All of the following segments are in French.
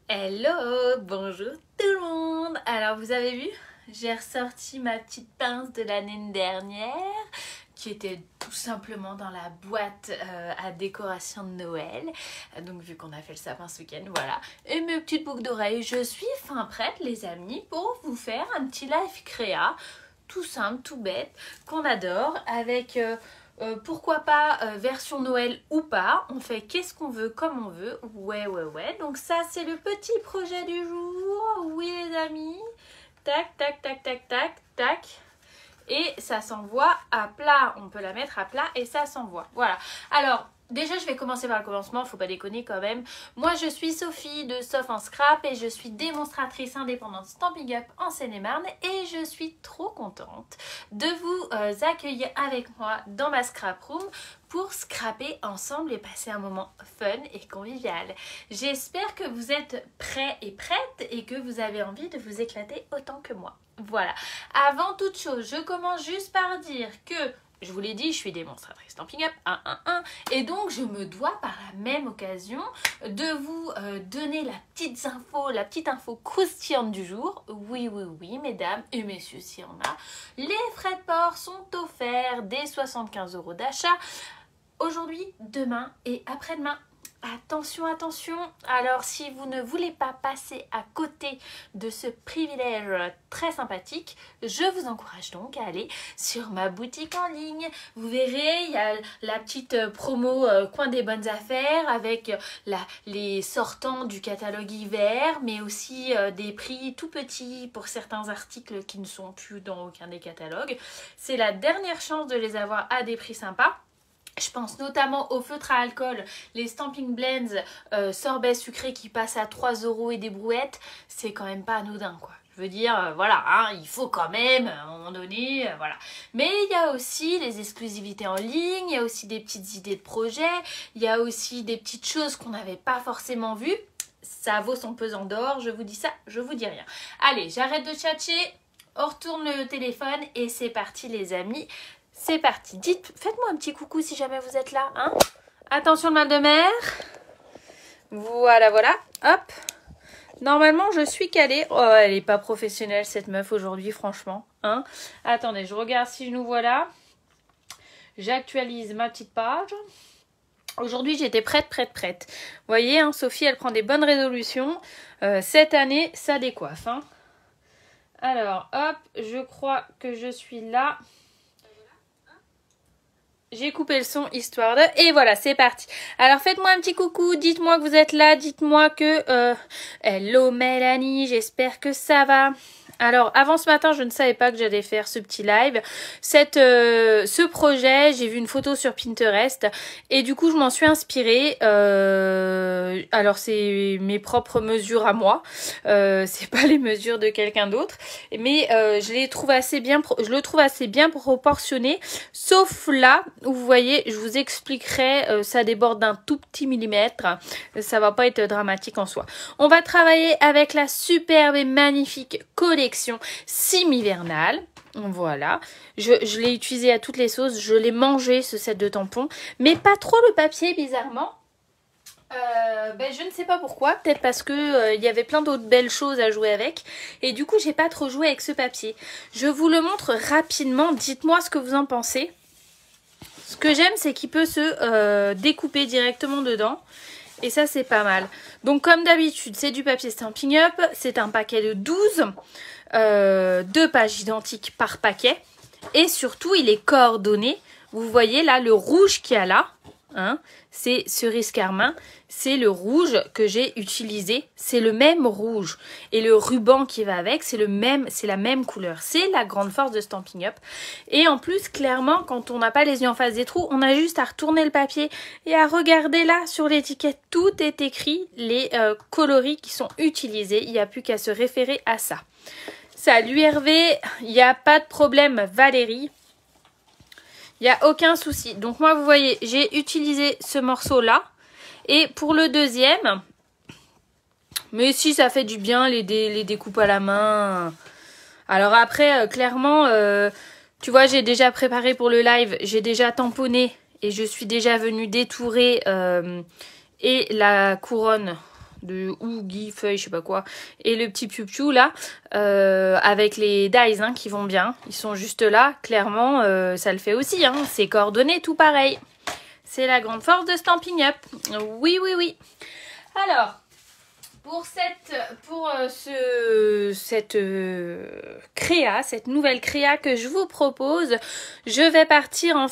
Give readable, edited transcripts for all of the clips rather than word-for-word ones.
Hello, bonjour tout le monde. Alors vous avez vu, j'ai ressorti ma petite pince de l'année dernière qui était tout simplement dans la boîte à décoration de Noël. Donc vu qu'on a fait le sapin ce week-end, voilà. Et mes petites boucles d'oreilles, je suis fin prête les amis pour vous faire un petit live créa. Tout simple, tout bête, qu'on adore avec... pourquoi pas version Noël ou pas, on fait qu'est-ce qu'on veut comme on veut, ouais, donc ça c'est le petit projet du jour, oui les amis, tac, tac, tac, tac, tac, tac, et ça s'envoie à plat, on peut la mettre à plat et ça s'envoie, voilà. Alors, déjà je vais commencer par le commencement, faut pas déconner quand même. Moi je suis Sophie de Sof en Scrap et je suis démonstratrice indépendante Stampin' Up en Seine-et-Marne et je suis trop contente de vous accueillir avec moi dans ma scrap room pour scraper ensemble et passer un moment fun et convivial. J'espère que vous êtes prêts et prêtes et que vous avez envie de vous éclater autant que moi. Voilà, avant toute chose, je commence juste par dire que je vous l'ai dit, je suis démonstratrice Stampin' Up, et donc je me dois par la même occasion de vous donner la petite info croustillante du jour. Oui, mesdames et messieurs, si on a, les frais de port sont offerts dès 75 € d'achat, aujourd'hui, demain et après-demain. Attention, attention, alors si vous ne voulez pas passer à côté de ce privilège très sympathique, je vous encourage donc à aller sur ma boutique en ligne. Vous verrez, il y a la petite promo Coin des bonnes affaires avec les sortants du catalogue hiver, mais aussi des prix tout petits pour certains articles qui ne sont plus dans aucun des catalogues. C'est la dernière chance de les avoir à des prix sympas. Je pense notamment aux feutres à alcool, les Stampin' Blends sorbet sucré qui passent à 3 € et des brouettes, c'est quand même pas anodin quoi. Je veux dire, voilà, hein, il faut quand même, à un moment donné, voilà. Mais il y a aussi les exclusivités en ligne, il y a aussi des petites idées de projet, il y a aussi des petites choses qu'on n'avait pas forcément vues. Ça vaut son pesant d'or, je vous dis ça, je vous dis rien. Allez, j'arrête de tchatcher, on retourne le téléphone et c'est parti les amis. C'est parti, faites-moi un petit coucou si jamais vous êtes là, hein. Attention le mal de mer. Voilà, hop. Normalement, je suis calée. Oh, elle est pas professionnelle cette meuf aujourd'hui, franchement, hein. Attendez, je regarde si je nous vois là. J'actualise ma petite page. Aujourd'hui, j'étais prête. Vous voyez, hein, Sophie, elle prend des bonnes résolutions. Cette année, ça décoiffe, hein. Alors, hop, je crois que je suis là. J'ai coupé le son histoire de... Et voilà, c'est parti. Alors, faites-moi un petit coucou. Dites-moi que vous êtes là. Dites-moi que... Hello Mélanie, j'espère que ça va. Alors, avant ce matin, je ne savais pas que j'allais faire ce petit live. Ce projet, j'ai vu une photo sur Pinterest. Et du coup, je m'en suis inspirée. Alors, c'est mes propres mesures à moi. C'est pas les mesures de quelqu'un d'autre. Mais je le trouve assez bien proportionné. Sauf là, où vous voyez, je vous expliquerai, ça déborde d'un tout petit millimètre. Ça va pas être dramatique en soi. On va travailler avec la superbe et magnifique collection sim-hivernale. Voilà, je l'ai utilisé à toutes les sauces, je l'ai mangé ce set de tampons, mais pas trop le papier bizarrement. Je ne sais pas pourquoi, peut-être parce que il y avait plein d'autres belles choses à jouer avec et du coup j'ai pas trop joué avec ce papier. Je vous le montre rapidement, dites-moi ce que vous en pensez. Ce que j'aime c'est qu'il peut se découper directement dedans. Et ça, c'est pas mal. Donc, comme d'habitude, c'est du papier Stampin' Up. C'est un paquet de 12. 2 pages identiques par paquet. Et surtout, il est coordonné. Vous voyez là, le rouge qu'il y a là, hein, c'est cerise carmin. C'est le rouge que j'ai utilisé. C'est le même rouge. Et le ruban qui va avec, c'est la même couleur. C'est la grande force de Stampin' Up. Et en plus, clairement, quand on n'a pas les yeux en face des trous, on a juste à retourner le papier et à regarder là sur l'étiquette. Tout est écrit, les coloris qui sont utilisés. Il n'y a plus qu'à se référer à ça. Salut Hervé, il n'y a pas de problème Valérie. Il n'y a aucun souci. Donc moi, vous voyez, j'ai utilisé ce morceau-là. Et pour le deuxième, mais si ça fait du bien les découpes à la main. Alors après, clairement, tu vois, j'ai déjà préparé pour le live, j'ai déjà tamponné et je suis déjà venue détourer et la couronne de Oogie, feuille, je sais pas quoi, et le petit piou-piou là, avec les dies hein, qui vont bien. Ils sont juste là, clairement, ça le fait aussi, hein, c'est coordonné, tout pareil. C'est la grande force de Stampin' Up. Oui, oui, oui. Alors, pour cette créa, cette nouvelle créa que je vous propose, je vais partir en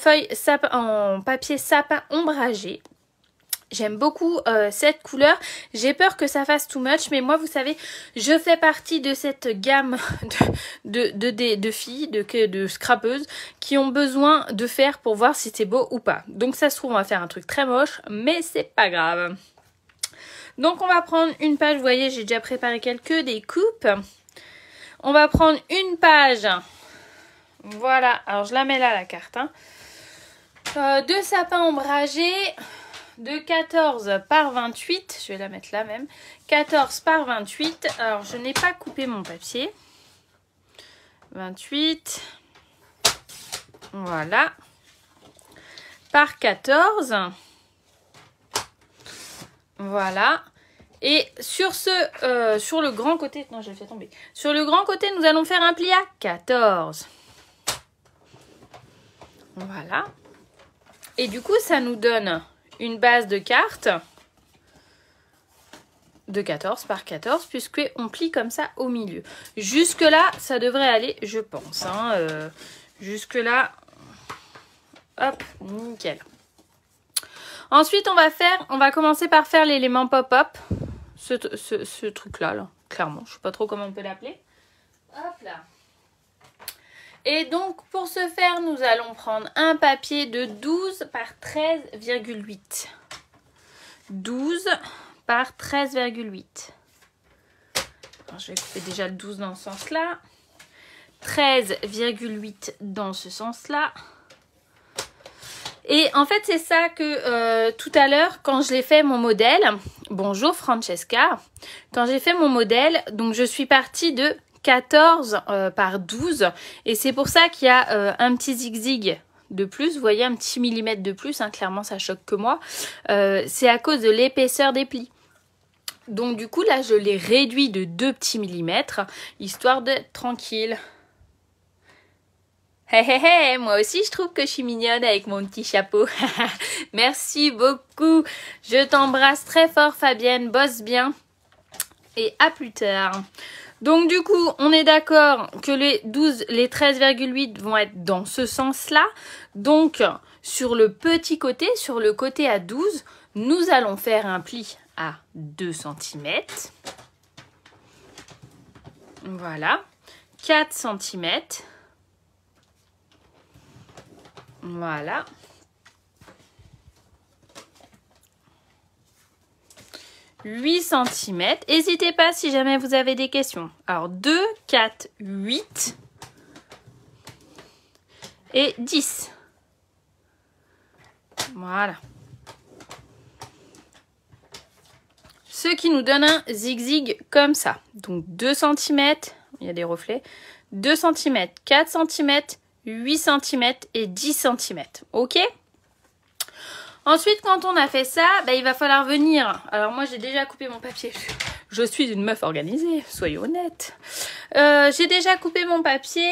papier sapin ombragé. J'aime beaucoup cette couleur. J'ai peur que ça fasse too much, mais moi, vous savez, je fais partie de cette gamme de filles, de scrapeuses, qui ont besoin de faire pour voir si c'est beau ou pas. Donc, ça se trouve, on va faire un truc très moche, mais c'est pas grave. Donc, on va prendre une page. Vous voyez, j'ai déjà préparé quelques découpes. On va prendre une page. Voilà. Alors, je la mets là, la carte. Hein. De sapin ombragé. De 14 par 28, je vais la mettre là même, 14 par 28, alors je n'ai pas coupé mon papier, 28, voilà, par 14, voilà, et sur le grand côté, non je l'ai fait tomber, sur le grand côté nous allons faire un pli à 14, voilà, et du coup ça nous donne une base de carte de 14 par 14 puisqu'on plie comme ça au milieu. Jusque là, ça devrait aller, je pense. Hein, jusque là, hop, nickel. Ensuite, on va commencer par faire l'élément pop-up. Ce truc-là, là, clairement. Je ne sais pas trop comment on peut l'appeler. Hop là. Et donc, pour ce faire, nous allons prendre un papier de 12 par 13,8. 12 par 13,8. Je vais couper déjà le 12 dans ce sens-là. 13,8 dans ce sens-là. Et en fait, c'est ça que tout à l'heure, quand je l'ai fait mon modèle, bonjour Francesca, quand j'ai fait mon modèle, donc je suis partie de 14 par 12 et c'est pour ça qu'il y a un petit zigzag de plus, vous voyez un petit millimètre de plus, hein, clairement ça choque que moi, c'est à cause de l'épaisseur des plis. Donc du coup là je l'ai réduit de 2 petits millimètres, histoire d'être tranquille. Hé hé hé, moi aussi je trouve que je suis mignonne avec mon petit chapeau. Merci beaucoup, je t'embrasse très fort Fabienne, bosse bien et à plus tard. Donc du coup, on est d'accord que les 13,8 vont être dans ce sens-là. Donc, sur le petit côté, sur le côté à 12, nous allons faire un pli à 2 cm. Voilà. 4 cm. Voilà. 8 cm. N'hésitez pas si jamais vous avez des questions. Alors 2, 4, 8 et 10. Voilà. Ce qui nous donne un zigzag comme ça. Donc 2 cm, il y a des reflets. 2 cm, 4 cm, 8 cm et 10 cm. Ok ? Ensuite, quand on a fait ça, bah, il va falloir venir. Alors moi, j'ai déjà coupé mon papier. Je suis une meuf organisée, soyez honnête. J'ai déjà coupé mon papier.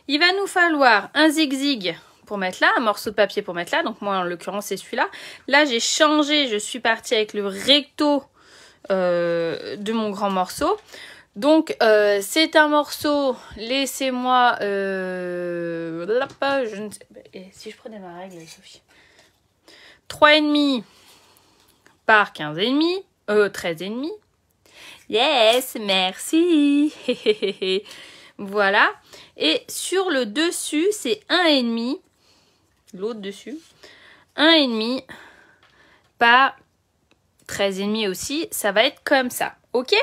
Il va nous falloir un zigzag pour mettre là, un morceau de papier pour mettre là. Donc moi, en l'occurrence, c'est celui-là. Là, j'ai changé. Je suis partie avec le recto de mon grand morceau. Donc, c'est un morceau, laissez-moi, je ne sais, si je prenais ma règle, Sophie, 3,5 par 15,5, 13,5, yes, merci, voilà, et sur le dessus, c'est 1,5, l'autre dessus, 1,5 par 13,5 aussi, ça va être comme ça, ok ?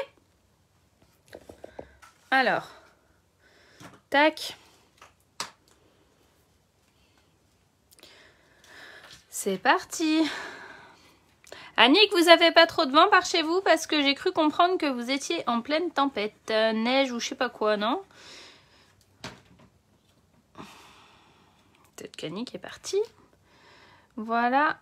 Alors, tac. C'est parti. Annick, vous avez pas trop de vent par chez vous parce que j'ai cru comprendre que vous étiez en pleine tempête, neige ou je sais pas quoi, non? Peut-être qu'Annick est partie. Voilà.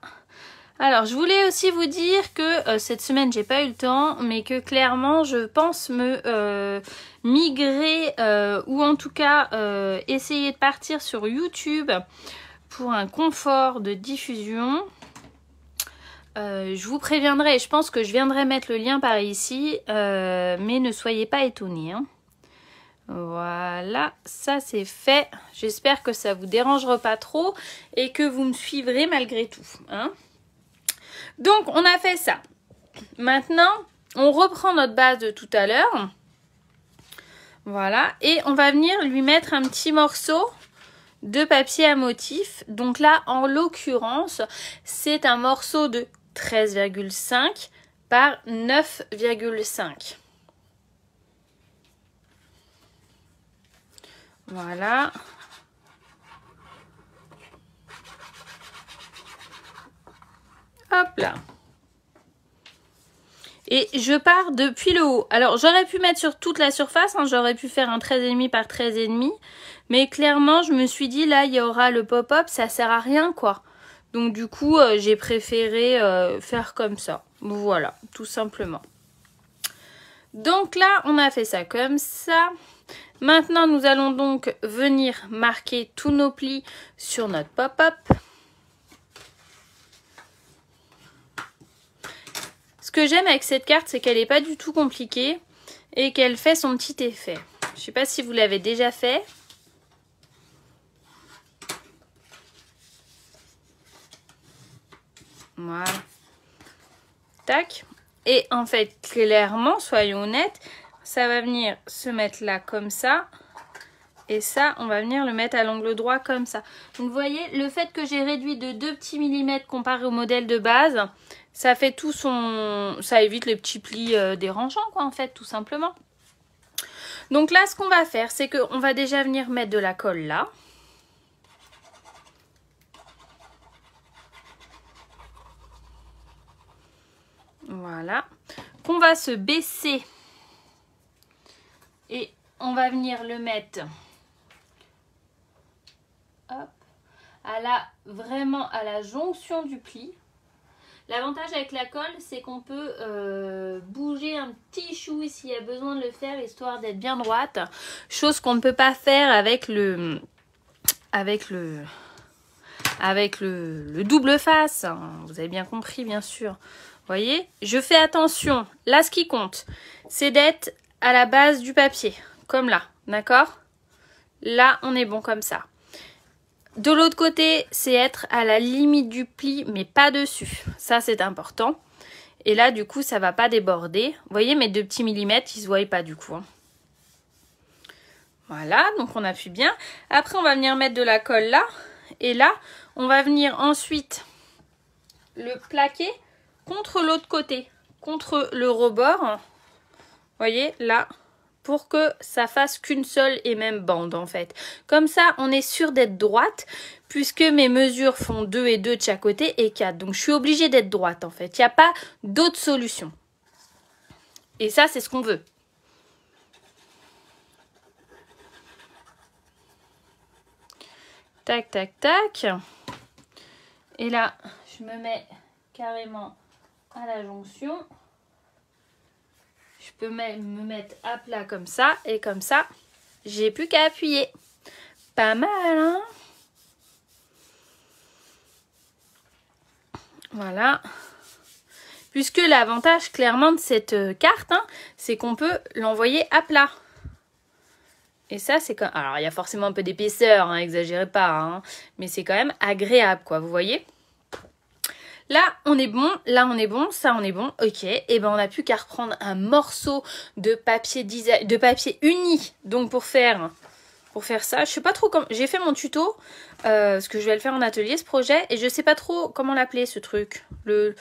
Alors, je voulais aussi vous dire que cette semaine, j'ai pas eu le temps, mais que clairement, je pense me migrer ou en tout cas essayer de partir sur YouTube pour un confort de diffusion. Je vous préviendrai, je pense que je viendrai mettre le lien par ici, mais ne soyez pas étonnés. Hein. Voilà, ça c'est fait. J'espère que ça vous dérangera pas trop et que vous me suivrez malgré tout. Hein. Donc, on a fait ça. Maintenant, on reprend notre base de tout à l'heure. Voilà, et on va venir lui mettre un petit morceau de papier à motif. Donc là, en l'occurrence, c'est un morceau de 13,5 par 9,5. Voilà. Hop là. Et je pars depuis le haut. Alors, j'aurais pu mettre sur toute la surface. Hein, j'aurais pu faire un 13,5 par 13,5. Mais clairement, je me suis dit, là, il y aura le pop-up. Ça sert à rien, quoi. Donc, du coup, j'ai préféré faire comme ça. Voilà, tout simplement. Donc là, on a fait ça comme ça. Maintenant, nous allons donc venir marquer tous nos plis sur notre pop-up. Ce que j'aime avec cette carte, c'est qu'elle n'est pas du tout compliquée et qu'elle fait son petit effet. Je ne sais pas si vous l'avez déjà fait. Voilà. Tac. Et en fait, clairement, soyons honnêtes, ça va venir se mettre là comme ça. Et ça, on va venir le mettre à l'angle droit comme ça. Donc, vous voyez, le fait que j'ai réduit de 2 petits millimètres comparé au modèle de base, ça fait tout son... Ça évite les petits plis dérangeants, quoi, en fait, tout simplement. Donc là, ce qu'on va faire, c'est qu'on va déjà venir mettre de la colle là. Voilà. Qu'on va se baisser. Et on va venir le mettre... Hop, vraiment à la jonction du pli. L'avantage avec la colle, c'est qu'on peut bouger un petit chouï s'il y a besoin de le faire, histoire d'être bien droite. Chose qu'on ne peut pas faire avec le double face. Hein. Vous avez bien compris, bien sûr. Vous voyez, je fais attention. Là, ce qui compte, c'est d'être à la base du papier, comme là, d'accord? Là, on est bon comme ça. De l'autre côté, c'est être à la limite du pli, mais pas dessus. Ça, c'est important. Et là, du coup, ça ne va pas déborder. Vous voyez, mes 2 petits millimètres, ils ne se voient pas du coup. Hein. Voilà, donc on appuie bien. Après, on va venir mettre de la colle là. Et là, on va venir ensuite le plaquer contre l'autre côté, contre le rebord. Vous voyez, là, pour que ça fasse qu'une seule et même bande en fait. Comme ça, on est sûr d'être droite, puisque mes mesures font 2 et 2 de chaque côté et 4. Donc, je suis obligée d'être droite en fait. Il n'y a pas d'autre solution. Et ça, c'est ce qu'on veut. Tac, tac, tac. Et là, je me mets carrément à la jonction. Je peux même me mettre à plat comme ça. Et comme ça, j'ai plus qu'à appuyer. Pas mal, hein? Voilà. Puisque l'avantage, clairement, de cette carte, hein, c'est qu'on peut l'envoyer à plat. Et ça, c'est quand... Alors, il y a forcément un peu d'épaisseur, hein, exagérez pas. Hein, mais c'est quand même agréable, quoi, vous voyez? Là, on est bon, là, on est bon, ça, on est bon. Ok, et ben on n'a plus qu'à reprendre un morceau de papier uni. Donc, pour faire ça, je sais pas trop comment... J'ai fait mon tuto, parce que je vais le faire en atelier, ce projet. Et je sais pas trop comment l'appeler, ce truc. Le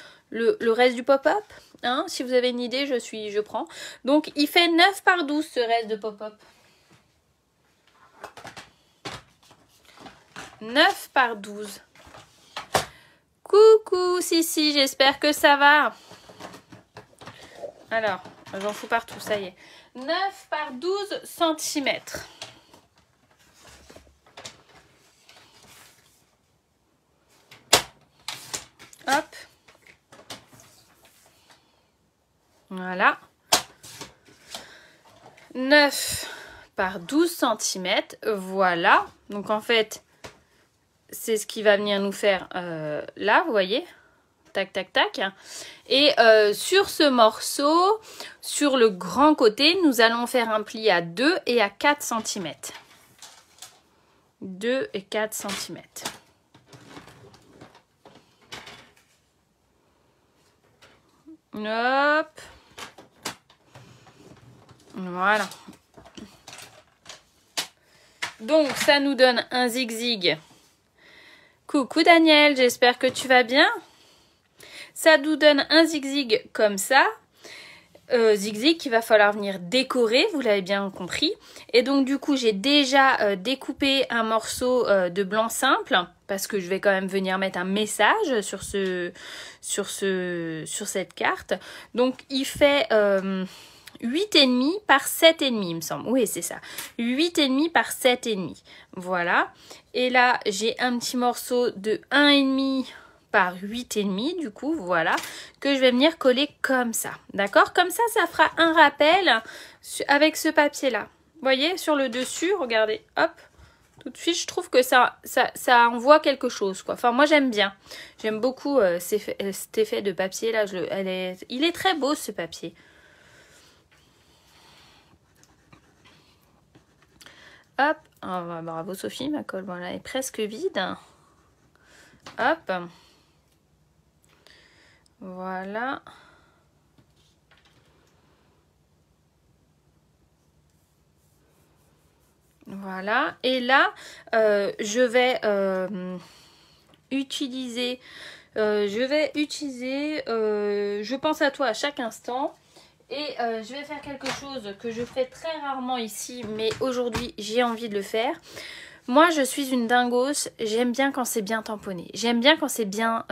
reste du pop-up. Hein, si vous avez une idée, je prends. Donc, il fait 9 par 12, ce reste de pop-up. 9 par 12. Coucou Sissi, j'espère que ça va. Alors, j'en fous partout, ça y est. 9 par 12 cm. Hop. Voilà. 9 par 12 cm. Voilà. Donc en fait, c'est ce qui va venir nous faire là, vous voyez. Tac, tac, tac. Et sur ce morceau, sur le grand côté, nous allons faire un pli à 2 et à 4 cm. 2 et 4 cm. Hop. Voilà. Donc, ça nous donne un zigzag. Coucou Daniel, j'espère que tu vas bien. Ça nous donne un zigzag comme ça. Zigzag qu'il va falloir venir décorer, vous l'avez bien compris. Et donc du coup j'ai déjà découpé un morceau de blanc simple parce que je vais quand même venir mettre un message sur cette carte. Donc il fait 8,5 par 7,5 il me semble. Oui c'est ça. 8,5 par 7,5. Voilà. Et là j'ai un petit morceau de 1,5 par 8,5 du coup, voilà, que je vais venir coller comme ça, d'accord? Comme ça, ça fera un rappel avec ce papier-là. Vous voyez, sur le dessus, regardez, hop, tout de suite, je trouve que ça envoie quelque chose, quoi. Enfin, moi, j'aime bien. J'aime beaucoup cet effet de papier-là. Il est très beau, ce papier. Hop, oh, bravo Sophie, ma colle, voilà, elle est presque vide. Hop. Voilà. Voilà. Et là, je vais utiliser, je pense à toi à chaque instant. Et je vais faire quelque chose que je fais très rarement ici, mais aujourd'hui, j'ai envie de le faire. Moi, je suis une dingos, j'aime bien quand c'est bien tamponné. J'aime bien quand c'est bien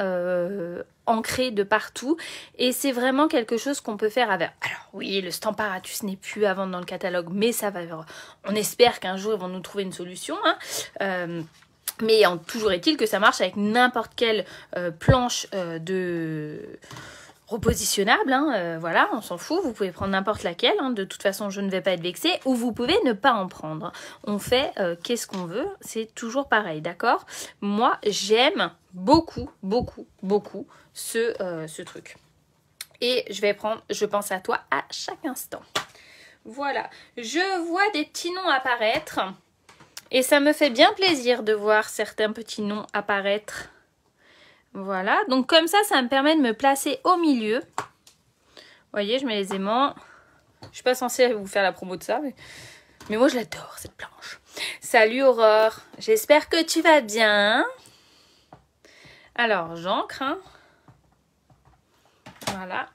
ancré de partout. Et c'est vraiment quelque chose qu'on peut faire avec... Alors oui, le Stamparatus n'est plus à vendre dans le catalogue, mais ça va... On espère qu'un jour, ils vont nous trouver une solution. Hein. Mais toujours est-il que ça marche avec n'importe quelle planche de... repositionnable, hein, voilà, on s'en fout, vous pouvez prendre n'importe laquelle, hein, de toute façon je ne vais pas être vexée, ou vous pouvez ne pas en prendre. On fait qu'est-ce qu'on veut, c'est toujours pareil, d'accord? Moi j'aime beaucoup, beaucoup, beaucoup ce truc. Et je vais prendre, je pense à toi à chaque instant. Voilà, je vois des petits noms apparaître, et ça me fait bien plaisir de voir certains petits noms apparaître. Voilà, donc comme ça, ça me permet de me placer au milieu. Vous voyez, je mets les aimants. Je suis pas censée vous faire la promo de ça, mais moi je l'adore, cette planche. Salut Aurore, j'espère que tu vas bien. Alors, j'encre. Hein. Voilà.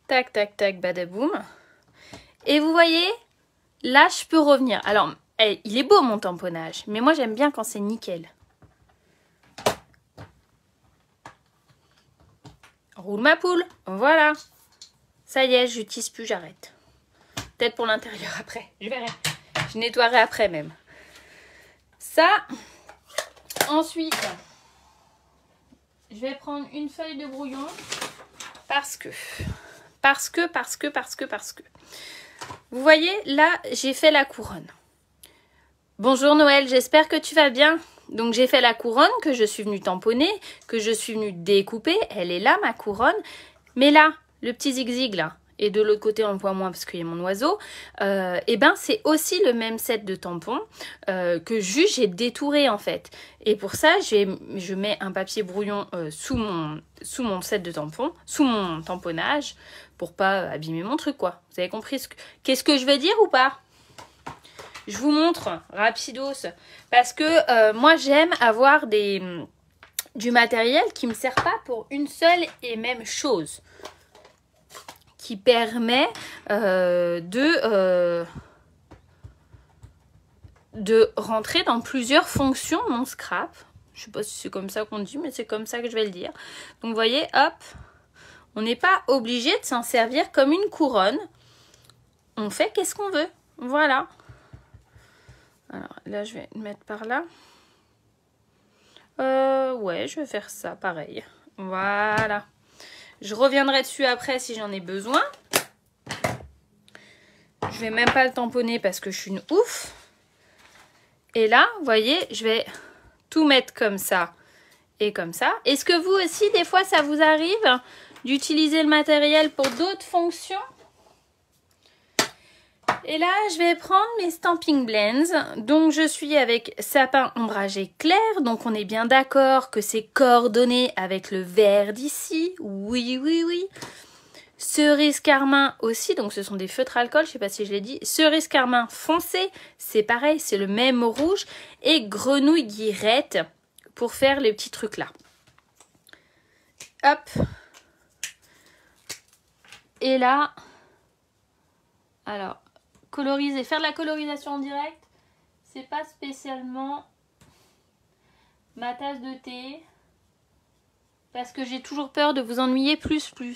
Tac, tac, tac, badaboum. Et vous voyez, là, je peux revenir. Alors, il est beau mon tamponnage, mais moi j'aime bien quand c'est nickel. Roule ma poule, voilà. Ça y est, je n'utilise plus, j'arrête. Peut-être pour l'intérieur après, je verrai. Je nettoierai après même. Ça, ensuite, je vais prendre une feuille de brouillon parce que. Vous voyez, là, j'ai fait la couronne. Bonjour Noël, j'espère que tu vas bien. Donc j'ai fait la couronne que je suis venue tamponner, que je suis venue découper. Elle est là ma couronne. Mais là, le petit zigzag là, et de l'autre côté on le voit moins parce qu'il y a mon oiseau, et ben c'est aussi le même set de tampons que juste j'ai détouré en fait. Et pour ça, je mets un papier brouillon sous mon set de tampons, sous mon tamponnage, pour pas abîmer mon truc quoi. Vous avez compris qu'est-ce que je vais dire ou pas? Je vous montre rapidos parce que moi j'aime avoir du matériel qui ne me sert pas pour une seule et même chose, qui permet de rentrer dans plusieurs fonctions mon scrap. Je sais pas si c'est comme ça qu'on dit, mais c'est comme ça que je vais le dire. Donc vous voyez, hop, on n'est pas obligé de s'en servir comme une couronne. On fait qu'est-ce qu'on veut. Voilà. Alors là, je vais le mettre par là. Ouais, je vais faire ça pareil. Voilà. Je reviendrai dessus après si j'en ai besoin. Je vais même pas le tamponner parce que je suis une ouf. Et là, vous voyez, je vais tout mettre comme ça et comme ça. Est-ce que vous aussi, des fois, ça vous arrive d'utiliser le matériel pour d'autres fonctions? Et là, je vais prendre mes Stampin' Blends. Donc, je suis avec sapin ombragé clair. Donc, on est bien d'accord que c'est coordonné avec le vert d'ici. Oui, oui, oui. Cerise carmin aussi. Donc, ce sont des feutres alcool. Je ne sais pas si je l'ai dit. Cerise carmin foncé. C'est pareil, c'est le même rouge. Et grenouille guirette pour faire les petits trucs là. Hop. Et là, alors... coloriser, faire de la colorisation en direct, c'est pas spécialement ma tasse de thé parce que j'ai toujours peur de vous ennuyer plus. Vous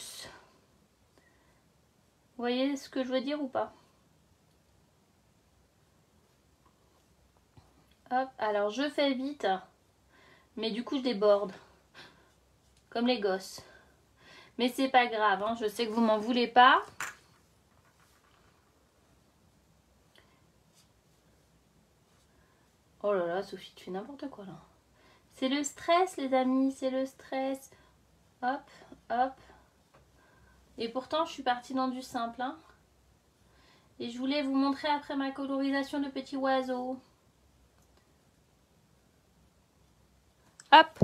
voyez ce que je veux dire ou pas? Hop, alors je fais vite, mais du coup je déborde comme les gosses. Mais c'est pas grave, hein, je sais que vous m'en voulez pas. Oh là là, Sophie, tu fais n'importe quoi là. C'est le stress, les amis, c'est le stress. Hop, hop. Et pourtant, je suis partie dans du simple. Hein. Et je voulais vous montrer après ma colorisation de petits oiseaux. Hop,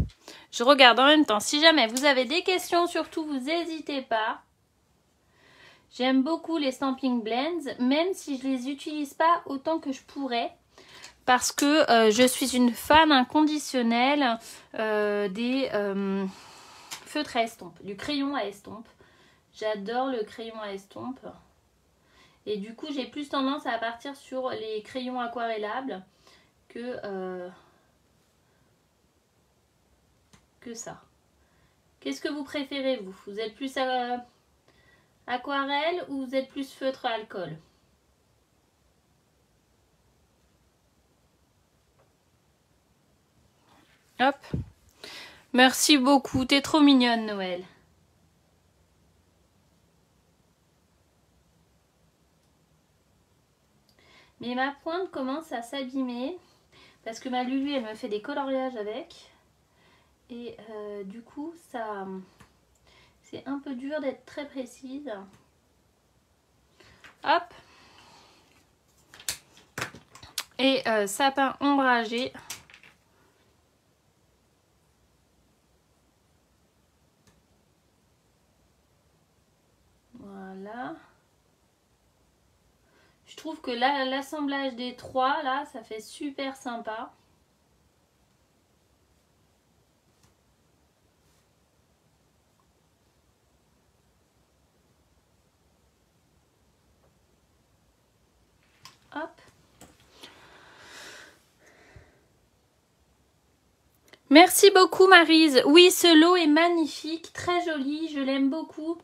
je regarde en même temps. Si jamais vous avez des questions, surtout, vous n'hésitez pas. J'aime beaucoup les Stampin' Blends, même si je ne les utilise pas autant que je pourrais. Parce que je suis une fan inconditionnelle des feutres à estompe, du crayon à estompe. J'adore le crayon à estompe. Et du coup, j'ai plus tendance à partir sur les crayons aquarellables que ça. Qu'est-ce que vous préférez, vous? Vous êtes plus aquarelle ou vous êtes plus feutre à alcool? Hop. Merci beaucoup. T'es trop mignonne, Noël. Mais ma pointe commence à s'abîmer parce que ma Lulu, elle me fait des coloriages avec. Et du coup, ça, c'est un peu dur d'être très précise. Hop. Et sapin ombragé. Voilà. Je trouve que l'assemblage des trois, là, ça fait super sympa. Hop. Merci beaucoup, Maryse. Oui, ce lot est magnifique, très joli, je l'aime beaucoup.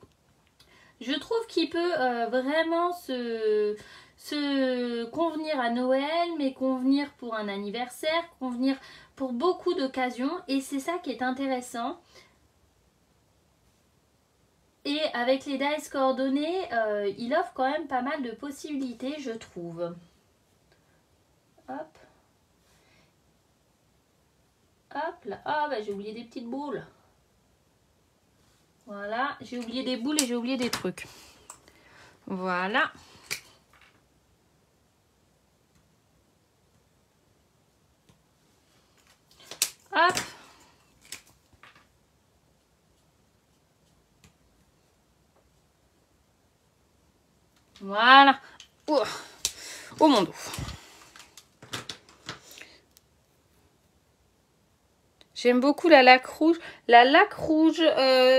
Je trouve qu'il peut vraiment se convenir à Noël, mais convenir pour un anniversaire, convenir pour beaucoup d'occasions. Et c'est ça qui est intéressant. Et avec les dies coordonnés, il offre quand même pas mal de possibilités, je trouve. Hop. Hop là. Ah bah j'ai oublié des petites boules. Voilà, j'ai oublié des boules et j'ai oublié des trucs. Voilà. Hop. Voilà. Oh, oh mon dos. J'aime beaucoup la laque rouge. La laque rouge,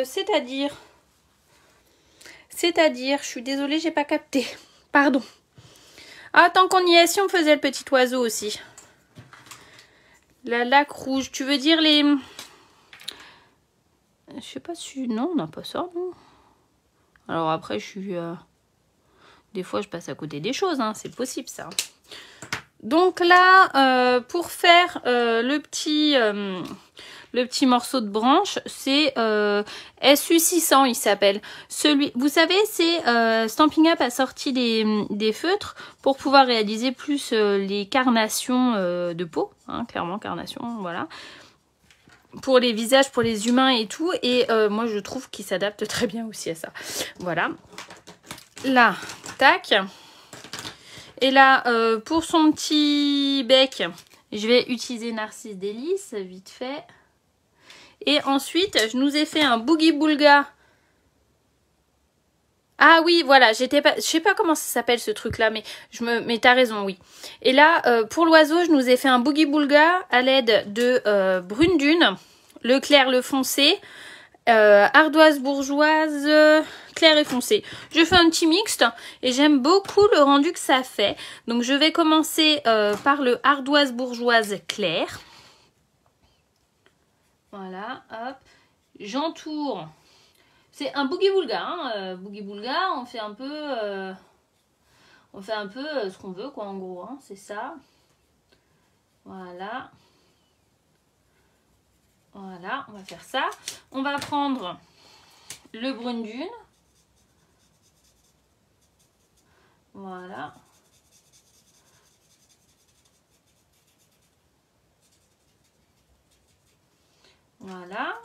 c'est-à-dire, je suis désolée, j'ai pas capté. Pardon. Ah, tant qu'on y est, si on faisait le petit oiseau aussi. La laque rouge, tu veux dire les... Je sais pas si... Non, on n'a pas ça, non. Alors après, je suis... Des fois, je passe à côté des choses, hein. C'est possible, ça. Donc là, pour faire le le petit morceau de branche. C'est SU600, il s'appelle. Vous savez, c'est Stampin' Up a sorti des feutres pour pouvoir réaliser plus les carnations de peau. Hein, clairement, carnation, voilà. Pour les visages, pour les humains et tout. Et moi, je trouve qu'il s'adapte très bien aussi à ça. Voilà. Là, tac. Et là, pour son petit bec, je vais utiliser Narcisse Délice, vite fait. Et ensuite, je nous ai fait un Boogie Boulga. Ah oui, voilà, je sais pas comment ça s'appelle ce truc-là, mais t'as raison, oui. Et là, pour l'oiseau, je nous ai fait un Boogie Boulga à l'aide de Brune Dune, le clair, le foncé, ardoise bourgeoise, clair et foncé. Je fais un petit mixte et j'aime beaucoup le rendu que ça fait. Donc je vais commencer par le ardoise bourgeoise clair. Voilà, hop. J'entoure. C'est un Boogie Boulga, hein. Boogie Boulga, on fait un peu ce qu'on veut, quoi, en gros, hein. C'est ça. Voilà. Voilà, on va faire ça. On va prendre le Brune Dune. Voilà. Voilà.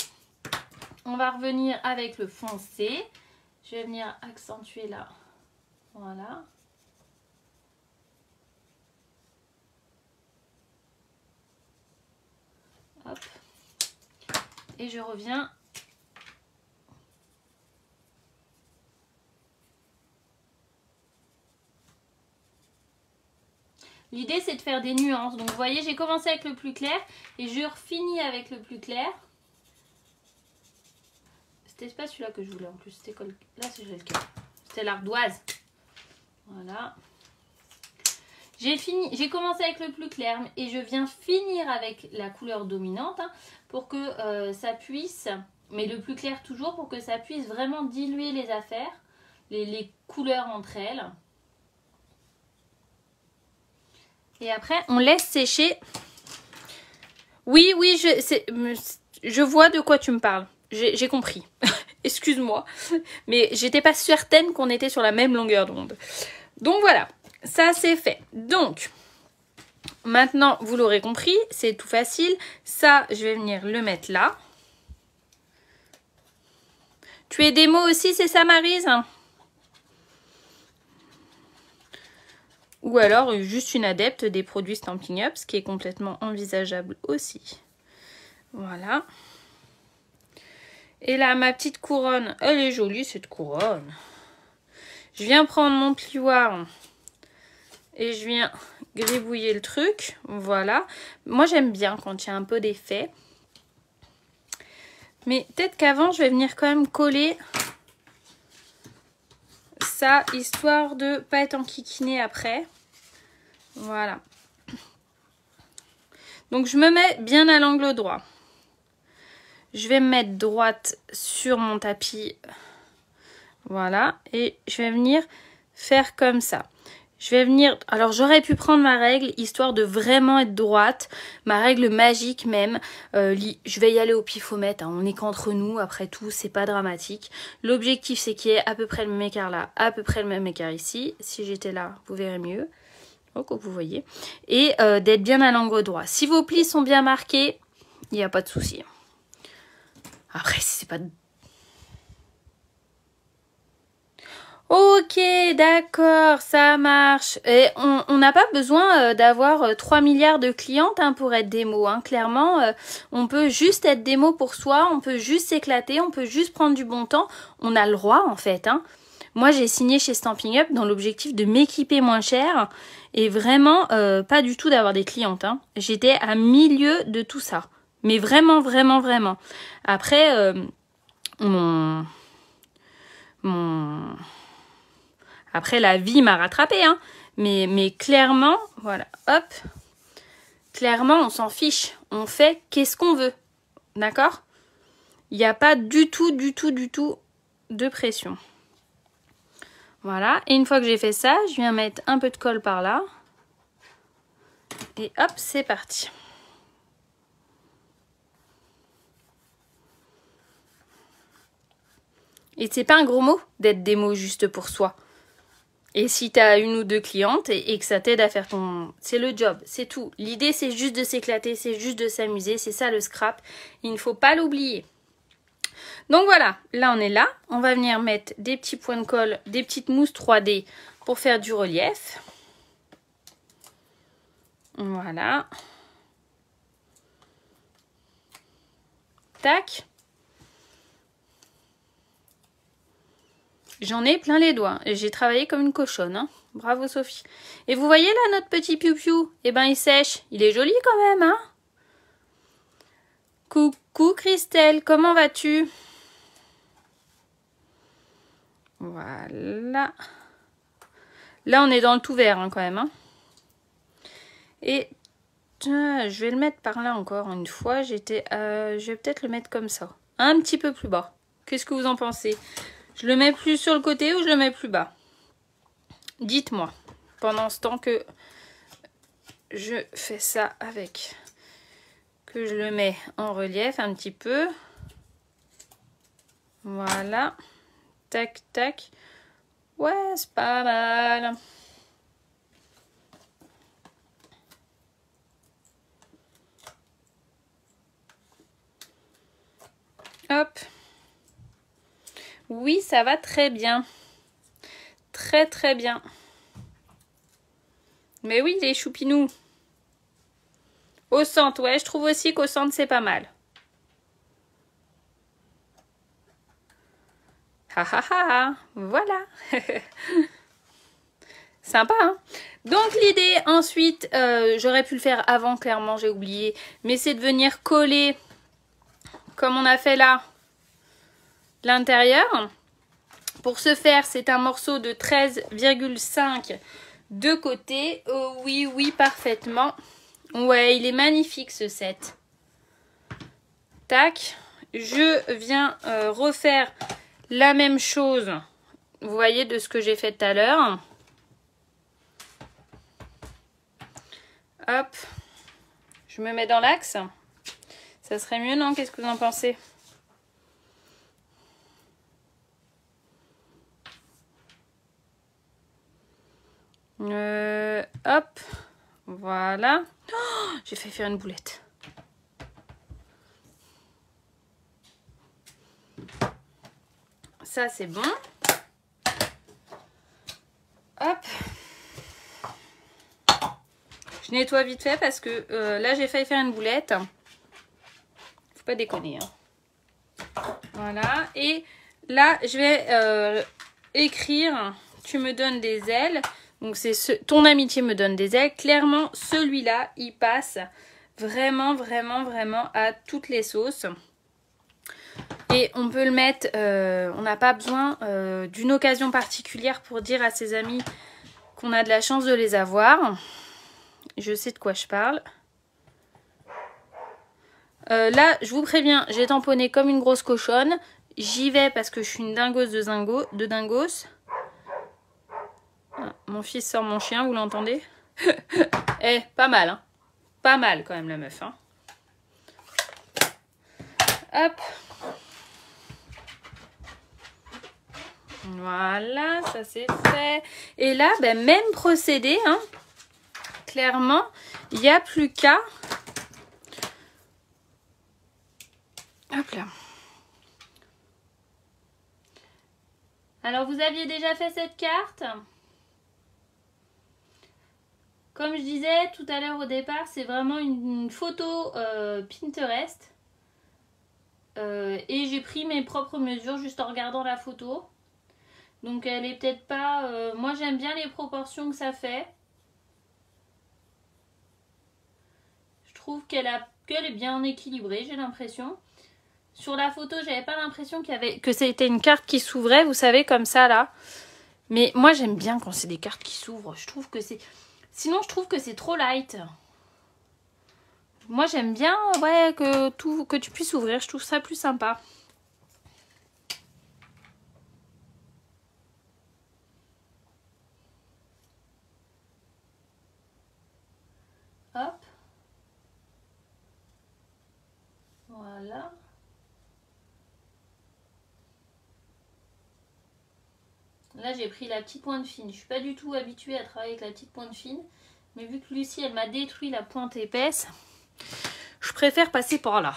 On va revenir avec le foncé. Je vais venir accentuer là. Voilà. Hop. Et je reviens. L'idée, c'est de faire des nuances. Donc, vous voyez, j'ai commencé avec le plus clair et je finis avec le plus clair. C'était pas celui-là que je voulais en plus. C'était là, c'est lequel? C'était l'ardoise. Voilà. J'ai commencé avec le plus clair et je viens finir avec la couleur dominante, hein, pour que ça puisse, mais le plus clair toujours, pour que ça puisse vraiment diluer les affaires, les couleurs entre elles. Et après, on laisse sécher. Oui, oui, je vois de quoi tu me parles. J'ai compris. Excuse-moi. Mais j'étais pas certaine qu'on était sur la même longueur d'onde. Donc voilà, ça c'est fait. Donc, maintenant, vous l'aurez compris, c'est tout facile. Ça, je vais venir le mettre là. Tu es démo aussi, c'est ça, Maryse? Ou alors juste une adepte des produits Stampin' Up, ce qui est complètement envisageable aussi. Voilà. Et là, ma petite couronne, elle est jolie, cette couronne. Je viens prendre mon plioir et je viens gribouiller le truc. Voilà. Moi, j'aime bien quand il y a un peu d'effet. Mais peut-être qu'avant, je vais venir quand même coller ça, histoire de pas être enquiquiné après. Voilà. Donc, je me mets bien à l'angle droit. Je vais me mettre droite sur mon tapis. Voilà. Et je vais venir faire comme ça. Je vais venir... Alors, j'aurais pu prendre ma règle, histoire de vraiment être droite. Ma règle magique même. Je vais y aller au pifomètre. Hein. On n'est qu'entre nous. Après tout, c'est pas dramatique. L'objectif, c'est qu'il y ait à peu près le même écart là. À peu près le même écart ici. Si j'étais là, vous verrez mieux. Donc, vous voyez. Et d'être bien à l'angle droit. Si vos plis sont bien marqués, il n'y a pas de souci. Après, si c'est pas... Ok, d'accord, ça marche. Et on n'a pas besoin d'avoir 3 milliards de clientes, hein, pour être démo. Hein. Clairement, on peut juste être démo pour soi, on peut juste s'éclater, on peut juste prendre du bon temps. On a le droit, en fait. Hein. Moi, j'ai signé chez Stampin' Up dans l'objectif de m'équiper moins cher et vraiment pas du tout d'avoir des clientes. Hein. J'étais à milieu de tout ça. Mais vraiment, vraiment, vraiment. Après, Après, la vie m'a rattrapée, hein. Mais clairement, voilà, hop. Clairement, on s'en fiche. On fait qu'est-ce qu'on veut. D'accord? Il n'y a pas du tout de pression. Voilà. Et une fois que j'ai fait ça, je viens mettre un peu de colle par là. Et hop, c'est parti. Et c'est pas un gros mot d'être démo juste pour soi. Et si tu as une ou deux clientes et que ça t'aide à faire ton... C'est le job, c'est tout. L'idée, c'est juste de s'éclater, c'est juste de s'amuser. C'est ça le scrap. Il ne faut pas l'oublier. Donc voilà, là on est là. On va venir mettre des petits points de colle, des petites mousses 3D pour faire du relief. Voilà. Tac. J'en ai plein les doigts. J'ai travaillé comme une cochonne. Hein. Bravo Sophie. Et vous voyez là notre petit piou-piou? Eh ben il sèche. Il est joli quand même. Hein. Coucou Christelle, comment vas-tu? Voilà. Là on est dans le tout vert hein, quand même. Hein. Et je vais le mettre par là encore une fois. Je vais peut-être le mettre comme ça. Un petit peu plus bas. Qu'est-ce que vous en pensez? Je le mets plus sur le côté ou je le mets plus bas? Dites-moi. Pendant ce temps que je fais ça avec. Que je le mets en relief un petit peu. Voilà. Tac, tac. Ouais, c'est pas mal. Hop. Oui, ça va très bien. Très, très bien. Mais oui, les choupinous. Au centre, ouais, je trouve aussi qu'au centre, c'est pas mal. Ha ha ha, voilà. Sympa, hein? Donc l'idée, ensuite, j'aurais pu le faire avant, clairement, j'ai oublié. Mais c'est de venir coller, comme on a fait là, l'intérieur. Pour ce faire, c'est un morceau de 13,5 de côté. Oh, oui, oui, parfaitement. Ouais, il est magnifique ce set. Tac. Je viens refaire la même chose. Vous voyez de ce que j'ai fait tout à l'heure. Hop. Je me mets dans l'axe. Ça serait mieux, non? Qu'est-ce que vous en pensez? Hop. Voilà. Oh, j'ai fait faire une boulette. Ça, c'est bon. Hop. Je nettoie vite fait parce que là, j'ai failli faire une boulette. Faut pas déconner. Hein. Voilà. Et là, je vais écrire « Tu me donnes des ailes ». Donc, c'est ton amitié me donne des ailes. Clairement, celui-là, il passe vraiment, vraiment, vraiment à toutes les sauces. Et on peut le mettre, on n'a pas besoin d'une occasion particulière pour dire à ses amis qu'on a de la chance de les avoir. Je sais de quoi je parle. Là, je vous préviens, j'ai tamponné comme une grosse cochonne. J'y vais parce que je suis une dingosse de dingos. Ah, mon fils sort mon chien, vous l'entendez? Eh, pas mal, hein. Pas mal quand même la meuf, hein. Hop. Voilà, ça c'est fait. Et là, ben, même procédé, hein. Clairement, il n'y a plus qu'à... Hop là. Alors, vous aviez déjà fait cette carte? Comme je disais tout à l'heure au départ, c'est vraiment une photo Pinterest. Et j'ai pris mes propres mesures juste en regardant la photo. Donc elle est peut-être pas... moi j'aime bien les proportions que ça fait. Je trouve qu'elle est bien équilibrée, j'ai l'impression. Sur la photo, j'avais pas l'impression que c'était une carte qui s'ouvrait, vous savez, comme ça là. Mais moi j'aime bien quand c'est des cartes qui s'ouvrent. Je trouve que c'est... Sinon je trouve que c'est trop light. Moi j'aime bien ouais, que tu puisses ouvrir, je trouve ça plus sympa. Hop. Voilà. Là, j'ai pris la petite pointe fine. Je suis pas du tout habituée à travailler avec la petite pointe fine. Mais vu que Lucie, elle m'a détruit la pointe épaisse, je préfère passer par là.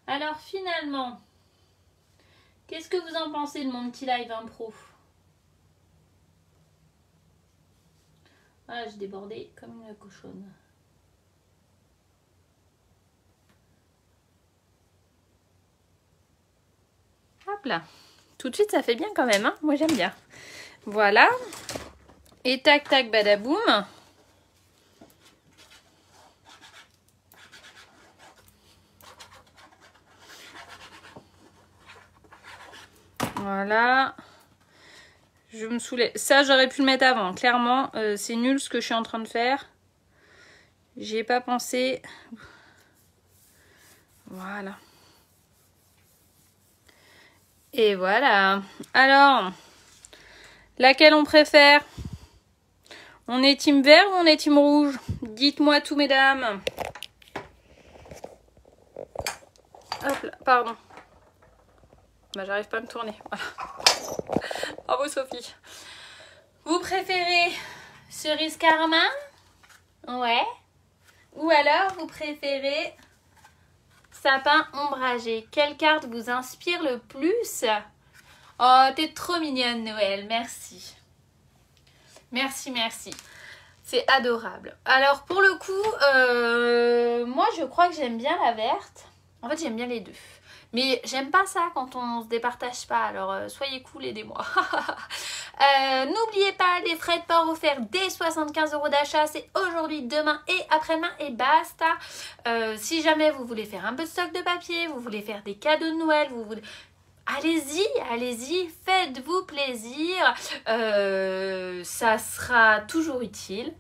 Alors finalement, qu'est-ce que vous en pensez de mon petit live impro? Voilà, j'ai débordé comme une cochonne. Hop là. Tout de suite, ça fait bien quand même, hein. Moi, j'aime bien. Voilà. Et tac, tac, badaboum. Voilà. Je me saoulais. Ça, j'aurais pu le mettre avant. Clairement, c'est nul ce que je suis en train de faire. J'y ai pas pensé. Voilà. Et voilà. Alors, laquelle on préfère? On est team vert ou on est team rouge? Dites-moi tout, mesdames. Hop là, pardon. Bah, j'arrive pas à me tourner. Voilà. Bravo, Sophie. Vous préférez cerise carmin? Ouais. Ou alors, vous préférez sapin ombragé? Quelle carte vous inspire le plus? Oh, t'es trop mignonne, Noël. Merci. Merci, merci. C'est adorable. Alors, pour le coup, moi, je crois que j'aime bien la verte. En fait, j'aime bien les deux. Mais j'aime pas ça quand on se départage pas. Alors, soyez cool, aidez-moi. N'oubliez pas, les frais de port offerts dès 75 € d'achat. C'est aujourd'hui, demain et après-demain. Et basta. Si jamais vous voulez faire un peu de stock de papier, vous voulez faire des cadeaux de Noël, vous voulez... Allez-y, allez-y, faites-vous plaisir, ça sera toujours utile.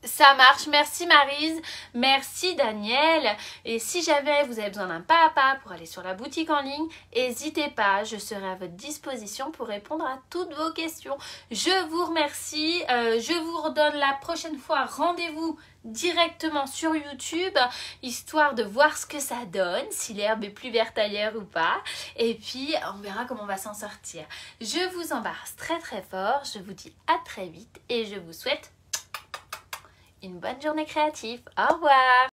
Ça marche, merci Maryse, merci Daniel. Et si jamais vous avez besoin d'un pas à pas pour aller sur la boutique en ligne, n'hésitez pas, je serai à votre disposition pour répondre à toutes vos questions. Je vous remercie, je vous redonne la prochaine fois rendez-vous directement sur YouTube, histoire de voir ce que ça donne, si l'herbe est plus verte ailleurs ou pas. Et puis, on verra comment on va s'en sortir. Je vous embrasse très très fort, je vous dis à très vite et je vous souhaite une bonne journée créative. Au revoir!